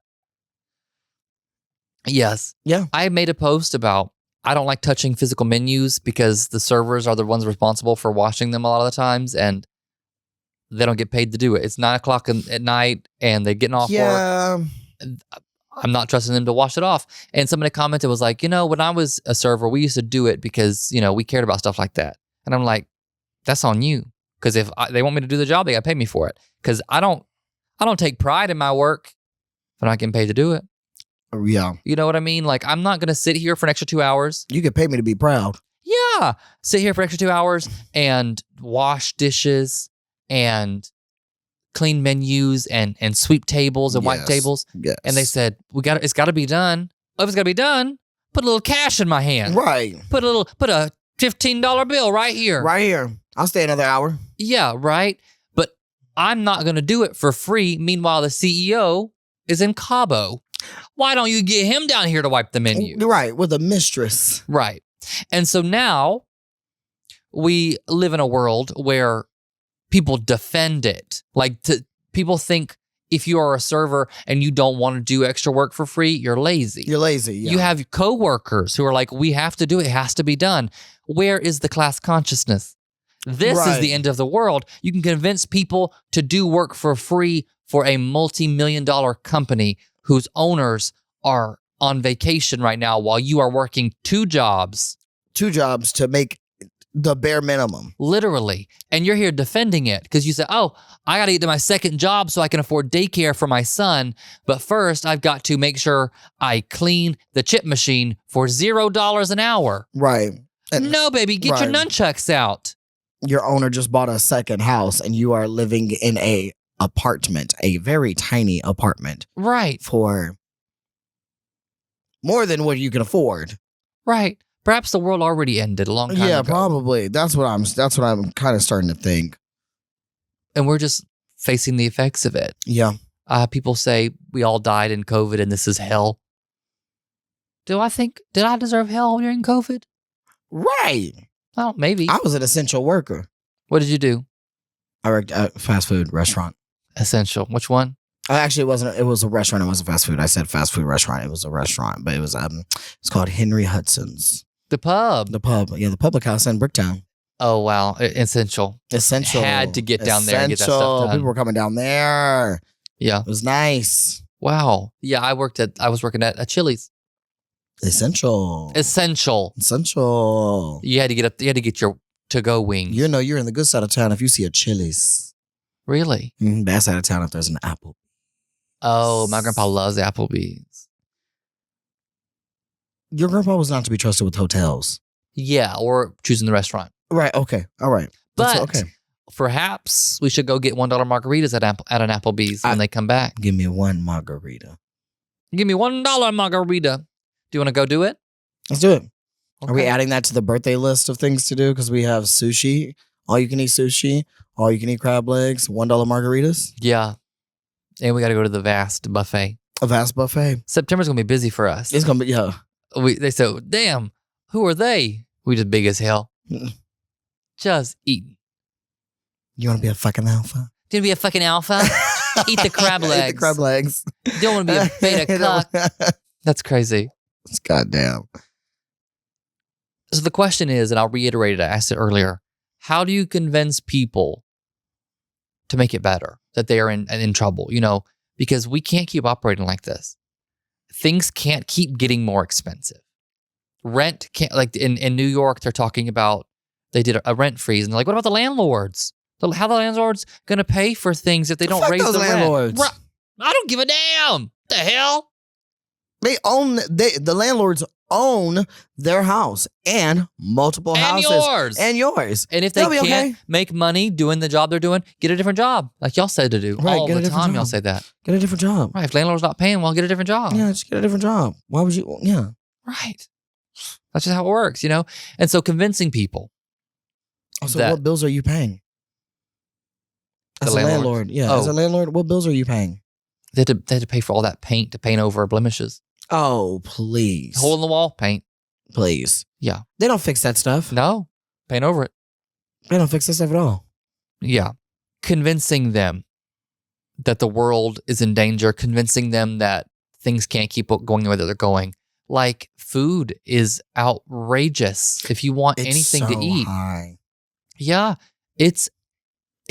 Yes. Yeah. I made a post about I don't like touching physical menus because the servers are the ones responsible for washing them a lot of the times, and they don't get paid to do it. It's 9:00 at night, and they're getting off work. I'm not trusting them to wash it off. And somebody commented, was like, when I was a server, we used to do it because, we cared about stuff like that. And I'm like, that's on you. Because if they want me to do the job, they got to pay me for it. Because I don't take pride in my work if I'm not getting paid to do it. Yeah. You know what I mean? Like, I'm not going to sit here for an extra 2 hours. You can pay me to be proud. Yeah. Sit here for an extra 2 hours and wash dishes and clean menus and sweep tables and wipe tables. Yes. And they said, it's got to be done. If it's got to be done, put a little cash in my hand. Right. Put a $15 bill right here. Right here. I'll stay another hour. Yeah, right. But I'm not going to do it for free. Meanwhile, the CEO is in Cabo. Why don't you get him down here to wipe the menu? Right. With a mistress. Right. And so now we live in a world where people defend it. Like people think if you are a server and you don't want to do extra work for free, you're lazy. You're lazy, yeah. You have coworkers who are like, we have to do it. It has to be done. Where is the class consciousness? This is the end of the world. You can convince people to do work for free for a multi-million-dollar company whose owners are on vacation right now while you are working 2 jobs. 2 jobs to make the bare minimum. Literally. And you're here defending it because you said, oh, I got to get to my second job so I can afford daycare for my son. But first, I've got to make sure I clean the chip machine for $0 an hour. Right. And no, baby, get your nunchucks out. Your owner just bought a second house and you are living in a apartment, a very tiny apartment. Right. For more than what you can afford. Right. Perhaps the world already ended a long time ago. Yeah, probably. That's what I'm kind of starting to think. And we're just facing the effects of it. Yeah. People say we all died in COVID and this is hell. Did I deserve hell during COVID? Right. Well, maybe. I was an essential worker. What did you do? I worked at a fast food restaurant. Essential. Which one? Actually, it wasn't. It was a restaurant. It wasn't fast food. I said fast food restaurant. It was a restaurant, but it was it's called Henry Hudson's. The pub. The pub. Yeah, the public house in Bricktown. Oh, wow. Essential. Essential. Had to get down there and get that stuff done. People were coming down there. Yeah. It was nice. Wow. Yeah, I was working at a Chili's. Essential. You had to get your to-go wings. You know you're in the good side of town if you see a Chili's. Really? Bad side of town if there's an Apple. Oh, my grandpa loves Applebee's. Your grandpa was not to be trusted with hotels. Yeah, or choosing the restaurant. Right, okay, all right. But perhaps we should go get $1 margaritas at an Applebee's when they come back. Give me one margarita. Give me $1 margarita. Do you want to go do it? Let's do it. Okay. Are we adding that to the birthday list of things to do? Because we have sushi, all you can eat sushi, all you can eat crab legs, $1 margaritas. Yeah. And we got to go to the Vast buffet. A Vast buffet. September's going to be busy for us. It's going to be, yeah. They said, damn, who are they? We just big as hell. Just eating. You want to be a fucking alpha? Do you want to be a fucking alpha? Eat the crab legs. Eat the crab legs. Don't want to be a beta cuck. That's crazy. It's goddamn. So the question is, and I'll reiterate it, I asked it earlier, how do you convince people to make it better, that they are in trouble? You know, because we can't keep operating like this. Things can't keep getting more expensive. Rent can't, like in New York, they're talking about, they did a rent freeze, and they're like, what about the landlords? How the landlords going to pay for things if they don't raise the landlords. rent? I don't give a damn. The hell? The landlords own their house and multiple houses. And yours. And if they can't make money doing the job they're doing, get a different job. Like y'all said to do. Right, all the time y'all say that. Get a different job. Right. If landlord's not paying, well, get a different job. Yeah, just get a different job. Why would you? Yeah. Right. That's just how it works, you know? And so convincing people. So what bills are you paying? As a landlord. Yeah. As a landlord, what bills are you paying? They had to pay for all that paint to paint over blemishes. Oh, please. Hole in the wall, paint. Please. Yeah. They don't fix that stuff. No. Paint over it. They don't fix that stuff at all. Yeah. Convincing them that the world is in danger, convincing them that things can't keep going the way that they're going. Like food is outrageous if you want anything to eat. High. Yeah. It's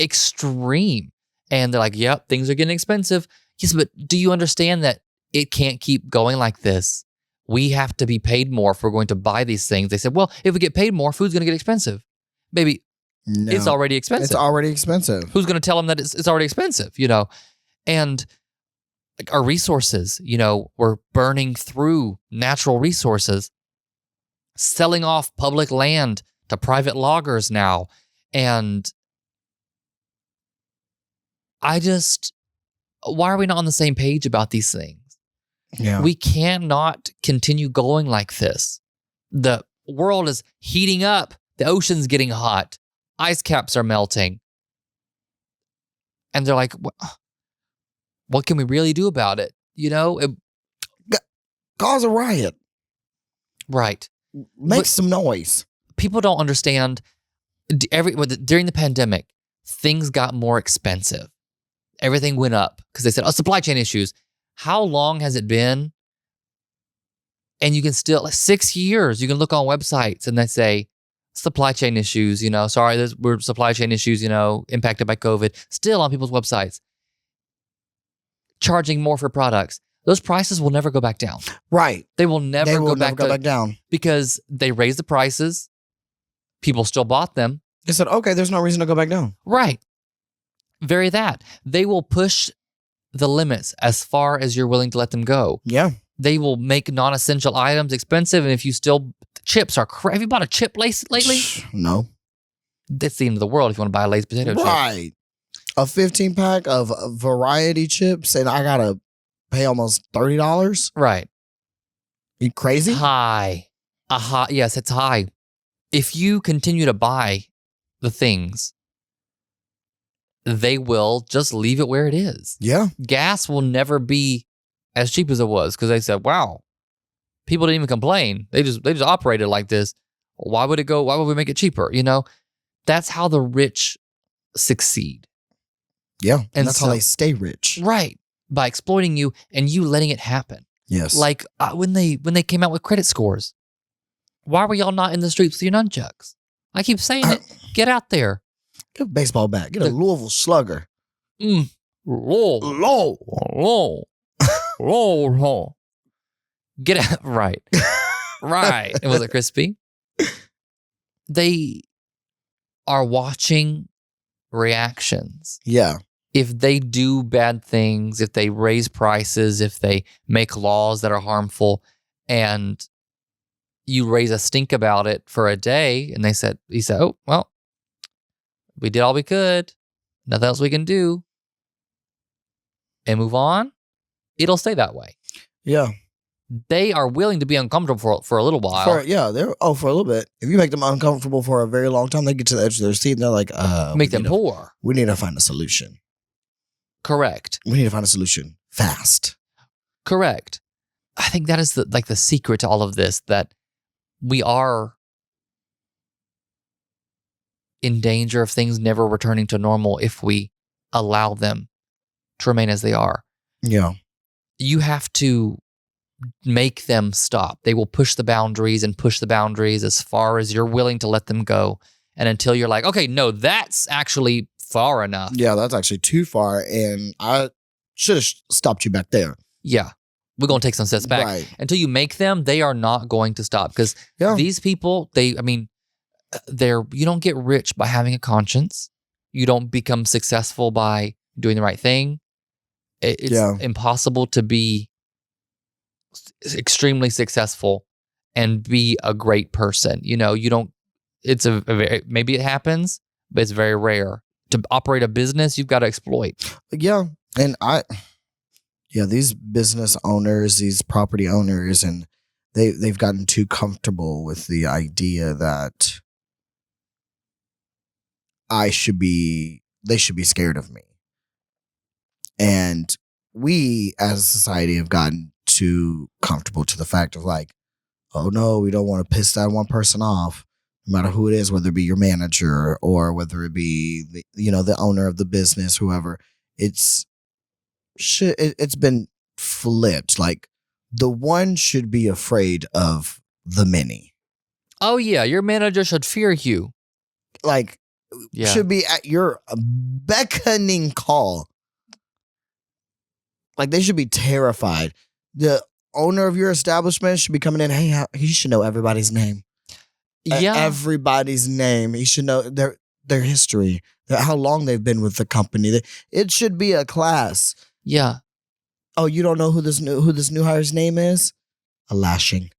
extreme. And they're like, yep, things are getting expensive. Yes, but do you understand that it can't keep going like this? We have to be paid more if we're going to buy these things. They said, well, if we get paid more, food's going to get expensive. Baby, no, it's already expensive. It's already expensive. Who's going to tell them that it's already expensive, you know? And like our resources, you know, we're burning through natural resources, selling off public land to private loggers now. And why are we not on the same page about these things? Yeah. We cannot continue going like this. The world is heating up. The ocean's getting hot. Ice caps are melting. And they're like, what can we really do about it? You know? Cause a riot. Right. Make some noise. People don't understand. During the pandemic, things got more expensive. Everything went up because they said, supply chain issues. How long has it been? And you can still, 6 years, you can look on websites and they say, supply chain issues, you know, sorry, we're supply chain issues, you know, impacted by COVID, still on people's websites. Charging more for products. Those prices will never go back down. Right. They will never go back down. Because they raise the prices. people still bought them. They said, okay, there's no reason to go back down. Right. Very that. They will push the limits as far as you're willing to let them go. Yeah. They will make non-essential items expensive, and if you still, chips are have you bought a chip lately? No. That's the end of the world if you want to buy a Lay's potato chip. Right. A 15-pack of variety chips, and I gotta pay almost $30. Right. You crazy? High. Yes, it's high. If you continue to buy the things, they will just leave it where it is. Yeah. Gas will never be as cheap as it was because they said, wow, people didn't even complain. They just operated like this. Why would it go? Why would we make it cheaper? That's how the rich succeed. Yeah. And that's so, how they stay rich. Right. By exploiting you and you letting it happen. Yes. Like when they came out with credit scores, why were y'all not in the streets with your nunchucks? I keep saying it. Get out there. Get a baseball bat. Get a Louisville Slugger. Low. Get out. Right. Right. And was it crispy? They are watching reactions. Yeah. If they do bad things, if they raise prices, if they make laws that are harmful, and you raise a stink about it for a day, and he said, oh, well, we did all we could. Nothing else we can do. And move on. It'll stay that way. Yeah. They are willing to be uncomfortable for a little while. For a little bit. If you make them uncomfortable for a very long time, they get to the edge of their seat and they're like, make them poor. We need to find a solution. Correct. We need to find a solution fast. Correct. I think that is the secret to all of this, that we are in danger of things never returning to normal if we allow them to remain as they are. Yeah. You have to make them stop. They will push the boundaries as far as you're willing to let them go. And until you're like, okay, no, that's actually far enough. Yeah, that's actually too far. And I should have stopped you back there. Yeah. We're going to take some steps back. Right. Until you make them, they are not going to stop. Because these people, you don't get rich by having a conscience. You don't become successful by doing the right thing. It's impossible to be extremely successful and be a great person. You don't, maybe it happens, but it's very rare. To operate a business, you've got to exploit. Yeah. And these business owners, these property owners, and they've gotten too comfortable with the idea that they should be scared of me. And we as a society have gotten too comfortable to the fact of like, oh no, we don't want to piss that one person off, no matter who it is, whether it be your manager or whether it be the owner of the business, whoever. It's been flipped. Like the one should be afraid of the many. Oh yeah, your manager should fear you. Like should be at your beckoning call. Like they should be terrified. The owner of your establishment should be coming in. Hey, he should know everybody's name. Yeah, everybody's name. He should know their history, how long they've been with the company. It should be a class. Yeah. Oh, you don't know who this new hire's name is? A lashing.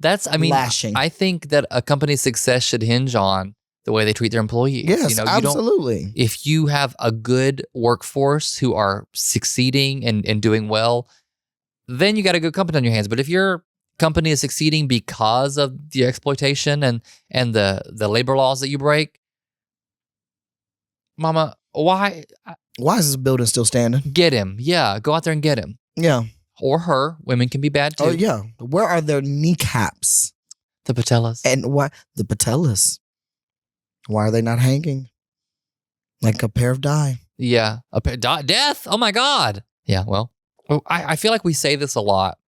Lashing. I think that a company's success should hinge on the way they treat their employees. Yes, absolutely. If you have a good workforce who are succeeding and doing well, then you got a good company on your hands. But if your company is succeeding because of the exploitation and the labor laws that you break, mama, why is this building still standing? Get him. Yeah, go out there and get him. Yeah. Or her. Women can be bad too. Oh, yeah. Where are their kneecaps? The patellas. And why the patellas? Why are they not hanging? Like a pair of dye. Yeah. Death? Oh my God. Yeah, well, I feel like we say this a lot.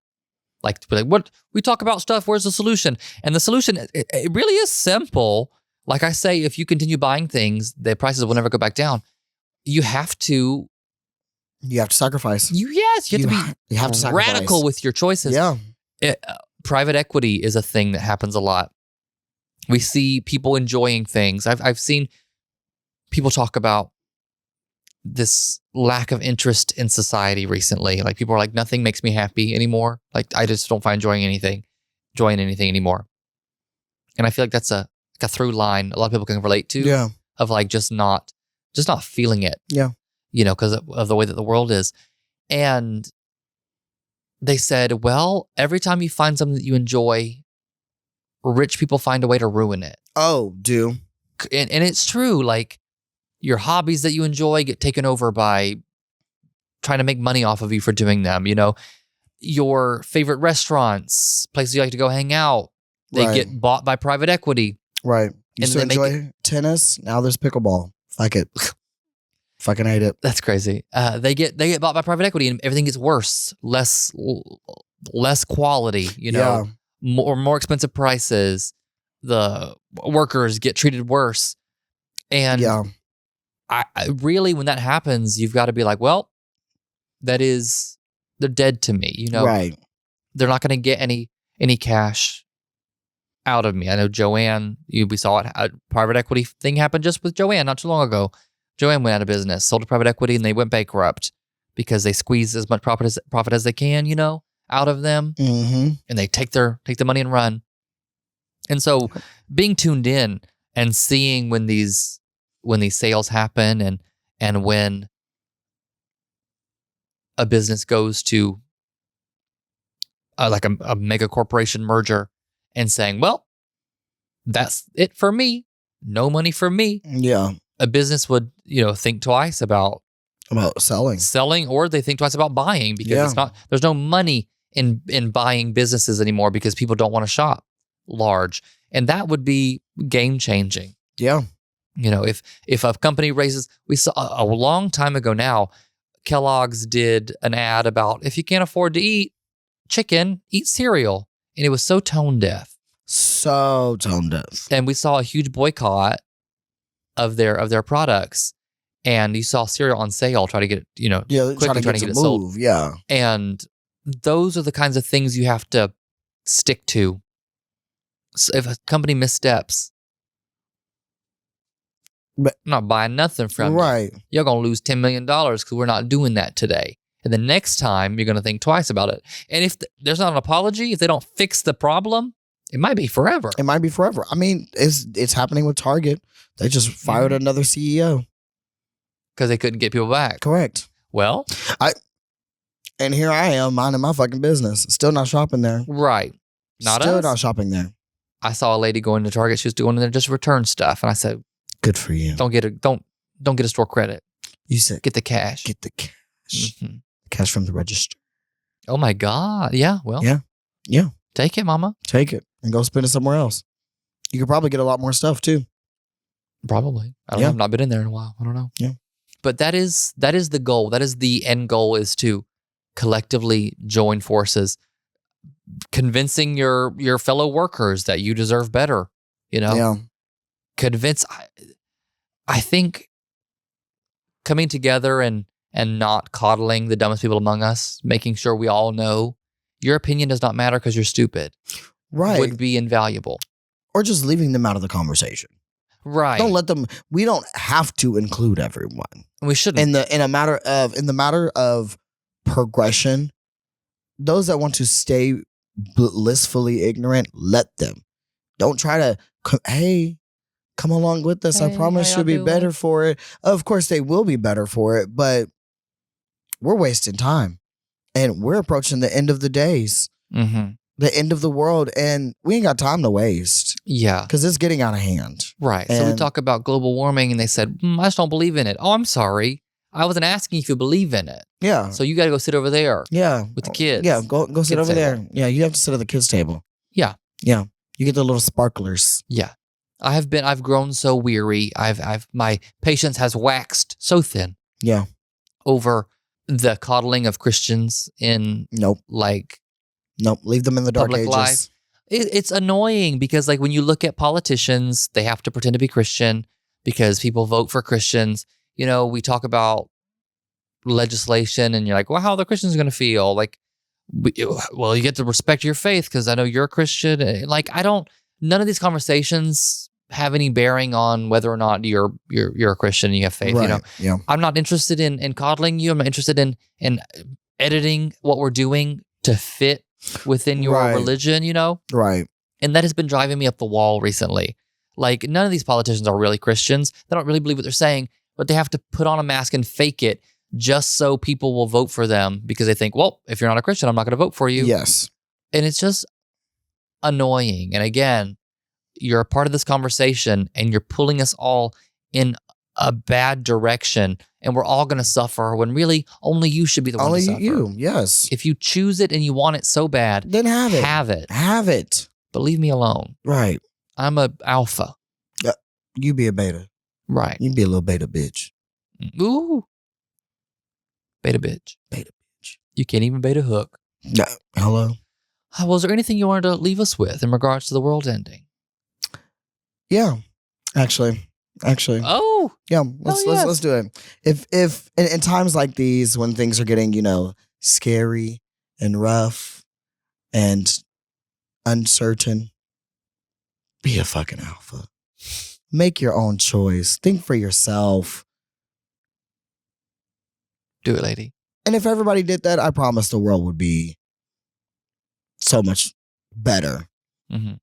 Like what we talk about stuff, where's the solution? And the solution, it really is simple. Like I say, if you continue buying things, the prices will never go back down. You have to sacrifice. You have to be radical with your choices. Yeah. Private equity is a thing that happens a lot. We see people enjoying things. I've seen people talk about this lack of interest in society recently. Like people are like, nothing makes me happy anymore. Like I just don't find enjoying anything anymore. And I feel like that's a through line a lot of people can relate to. Yeah. Of like just not feeling it. Yeah. Because of the way that the world is. And they said, well, every time you find something that you enjoy, rich people find a way to ruin it. Oh, do. And it's true. Like your hobbies that you enjoy get taken over by trying to make money off of you for doing them. Your favorite restaurants, places you like to go hang out, they get bought by private equity. Right. You And used to they make enjoy tennis. Now there's pickleball. Fuck it. Fucking hate it. That's crazy. They get bought by private equity, and everything gets worse, less quality. More expensive prices. The workers get treated worse, and I really, when that happens, you've got to be like, well, they're dead to me. Right. They're not going to get any cash out of me. I know Joanne. We saw it. A private equity thing happened just with Joanne not too long ago. Joanne went out of business, sold to private equity, and they went bankrupt because they squeeze as much profit as they can, out of them, and they take the money and run. And so, being tuned in and seeing when these sales happen, and when a business goes to like a mega corporation merger, and saying, "Well, that's it for me. No money for me." Yeah. A business would, think twice about selling, or they think twice about buying because there's no money in buying businesses anymore because people don't want to shop large. And that would be game changing. Yeah. If a company raises, we saw a long time ago now, Kellogg's did an ad about if you can't afford to eat chicken, eat cereal. And it was so tone deaf. And we saw a huge boycott of their products, and you saw cereal on sale, try to get it, quickly trying to get it sold. Yeah. And those are the kinds of things you have to stick to. So if a company missteps, But, I'm not buying nothing from right. you. You're gonna lose $10 million because we're not doing that today. And the next time you're gonna think twice about it. And if there's not an apology, if they don't fix the problem, it might be forever. I mean, it's happening with Target. They just fired another CEO because they couldn't get people back. Correct. Well, and here I am minding my fucking business, still not shopping there. Right. Not shopping there. I saw a lady going to Target. She was going in there just to return stuff, and I said, "Good for you. Don't get a store credit. You said get the cash. Get the cash. Mm-hmm. Cash from the register. Oh my God. Yeah. Well. Yeah. Take it, mama. Take it and go spend it somewhere else. You could probably get a lot more stuff too. Probably. I don't know. I've not been in there in a while. I don't know. Yeah. But that is the goal. That is the end goal, is to collectively join forces, convincing your fellow workers that you deserve better. Yeah. Convince. I think coming together and not coddling the dumbest people among us, making sure we all know your opinion does not matter because you're stupid. Right. Would be invaluable. Or just leaving them out of the conversation. Right. Don't let them. We don't have to include everyone. We shouldn't. In the matter of progression, those that want to stay blissfully ignorant, let them. Don't try to. Hey, come along with us. I promise you'll be better for it. Of course, they will be better for it, but we're wasting time, and we're approaching the end of the days. Mm-hmm. The end of the world, and we ain't got time to waste. Yeah. Because it's getting out of hand. Right. And so we talk about global warming, and they said, I just don't believe in it. Oh, I'm sorry. I wasn't asking if you believe in it. Yeah. So you got to go sit over there. Yeah. With the kids. Yeah, go sit over there. Yeah, you have to sit at the kids' table. Yeah. Yeah. You get the little sparklers. Yeah. I've grown so weary. My patience has waxed so thin. Yeah. Over the coddling of Christians in Nope, leave them in the dark ages. Life. It's annoying because when you look at politicians, they have to pretend to be Christian because people vote for Christians. We talk about legislation and you're like, well, how are the Christians going to feel? Well, you get to respect your faith because I know you're a Christian. I don't, none of these conversations have any bearing on whether or not you're a Christian and you have faith. Right. You know, Yeah. I'm not interested in coddling you. I'm not interested in editing what we're doing to fit within your Right. religion, you know? Right. And that has been driving me up the wall recently. Like, none of these politicians are really Christians. They don't really believe what they're saying, but they have to put on a mask and fake it just so people will vote for them because they think, well, if you're not a Christian, I'm not going to vote for you. Yes. And it's just annoying. And again, you're a part of this conversation and you're pulling us all in a bad direction, and we're all going to suffer when really only you should be the one to suffer. Only you. Yes. If you choose it and you want it so bad, Then have it. have it. Have it. But leave me alone. Right. I'm a alpha. You be a beta. Right. You be a little beta bitch. Ooh. Beta bitch. Beta bitch. You can't even beta hook. Hello. Was there anything you wanted to leave us with in regards to the world ending? Yeah. Actually. Oh. Yeah. Let's do it. If in times like these when things are getting, scary and rough and uncertain, be a fucking alpha. Make your own choice. Think for yourself. Do it, lady. And if everybody did that, I promise the world would be so much better. Mm-hmm.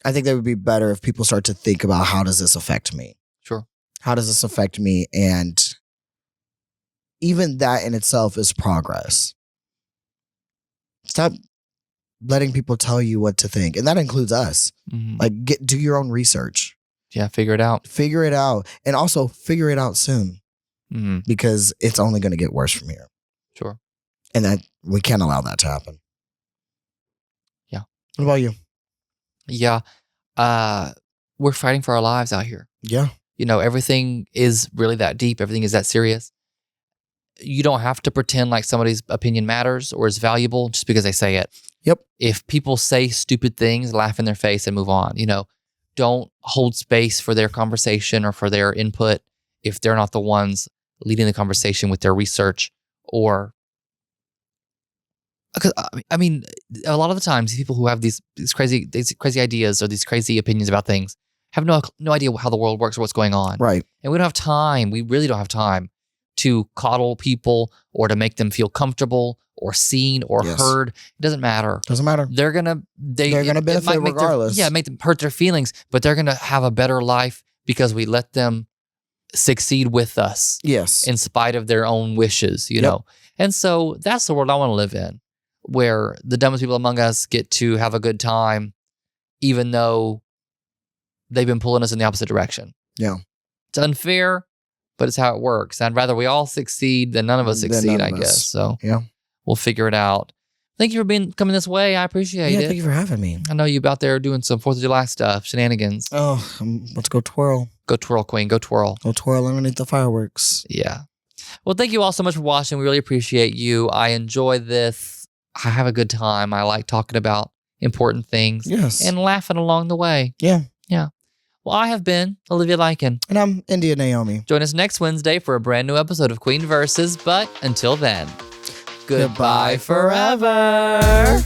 I think that would be better if people start to think about, how does this affect me? Sure. How does this affect me? And even that in itself is progress. Stop letting people tell you what to think. And that includes us. Mm-hmm. Like, do your own research. Yeah, figure it out. Figure it out. And also figure it out soon. Mm-hmm. Because it's only going to get worse from here. Sure. And that we can't allow that to happen. Yeah. What about you? Yeah. We're fighting for our lives out here. Yeah. Everything is really that deep. Everything is that serious. You don't have to pretend like somebody's opinion matters or is valuable just because they say it. Yep. If people say stupid things, laugh in their face and move on. Don't hold space for their conversation or for their input if they're not the ones leading the conversation with their research or... Because I mean, a lot of the times, people who have these crazy ideas or these crazy opinions about things have no idea how the world works or what's going on. Right. And we don't have time. We really don't have time to coddle people or to make them feel comfortable or seen or heard. It doesn't matter. Doesn't matter. They're gonna benefit regardless. Make them hurt their feelings, but they're gonna have a better life because we let them succeed with us. Yes. In spite of their own wishes, you know. And so that's the world I want to live in, where the dumbest people among us get to have a good time, even though they've been pulling us in the opposite direction. Yeah. It's unfair, but it's how it works. I'd rather we all succeed than none of us succeed, I guess. So yeah, we'll figure it out. Thank you for coming this way. I appreciate it. Thank you for having me. I know you're out there doing some 4th of July stuff, shenanigans. Oh, let's go twirl. Go twirl, queen. Go twirl. Go twirl underneath the fireworks. Yeah. Well, thank you all so much for watching. We really appreciate you. I enjoy this. I have a good time. I like talking about important things. Yes. And laughing along the way. Yeah. Yeah. Well, I have been Olivia Lycan. And I'm Indya Naomi. Join us next Wednesday for a brand new episode of Queen Versus. But until then, goodbye forever.